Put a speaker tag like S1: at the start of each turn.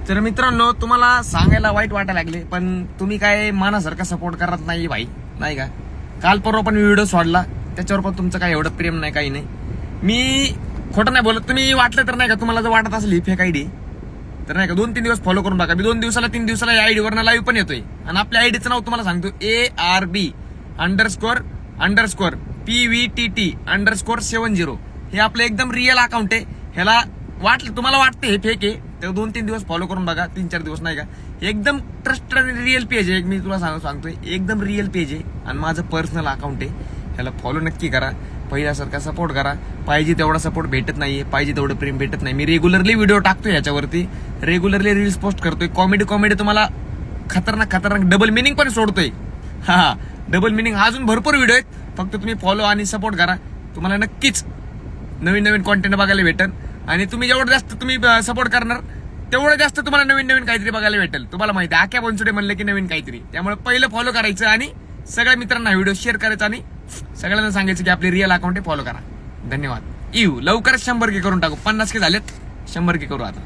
S1: तर मित्रांनो, तुम्हाला सांगायला वाईट वाटायला लागले, पण तुम्ही काय मनासारखा सपोर्ट करत नाही भाई, नाही का? काल परवा पण व्हिडिओ सोडला, त्याच्यावर पण तुमचं काय एवढं प्रेम नाही, काही नाही. मी खोटं नाही बोलत. तुम्ही वाटलं तर नाही का, तुम्हाला जर वाटत असेल ही फेक आयडी तर नाही का 2-3 दिवस फॉलो करून टाका. मी 2 दिवसाला 3 दिवसाला या आयडी वरनं लाईव्ह पण येतोय. आणि आपल्या आयडीचं नाव तुम्हाला सांगतो, ARB_PVTT_70. हे आपलं एकदम रिअल अकाउंट आहे. ह्याला तुम्हाला वाटतं हे फेक आहे, तर 2-3 दिवस फॉलो करून बघा, 3-4 दिवस नाही का. एकदम ट्रस्टेड आणि रिअल पेज आहे. मी तुला सांगतोय एकदम रिअल पेज आहे आणि माझं पर्सनल अकाउंट आहे. ह्याला फॉलो नक्की करा, पहिल्यासारखा सपोर्ट करा. पाहिजे तेवढा सपोर्ट भेटत नाहीये, पाहिजे तेवढं प्रेम भेटत नाही. मी रेग्युलरली व्हिडिओ टाकतोय ह्याच्यावरती, रेग्युलरली रील्स पोस्ट करतोय. कॉमेडी तुम्हाला खतरनाक डबल मिनिंग पण सोडतोय. हा, डबल मिनिंग अजून भरपूर व्हिडिओ आहेत. फक्त तुम्ही फॉलो आणि सपोर्ट करा, तुम्हाला नक्कीच नवीन कॉन्टेंट बघायला भेटेल. आणि तुम्ही जेवढं जास्त तुम्ही सपोर्ट करणार, तेवढं जास्त तुम्हाला नवीन काहीतरी बघायला भेटेल. तुम्हाला माहिती आहे, आख्या बनसुडे म्हणलं की नवीन काहीतरी. त्यामुळे पहिलं फॉलो करायचं आणि सगळ्या मित्रांना व्हिडिओ शेअर करायचा आणि सगळ्यांना सांगायचं की आपली रिअल अकाउंट आहे, फॉलो करा. धन्यवाद. लवकरच 100K करून टाकू. 50K झालेत, 100K करू आता.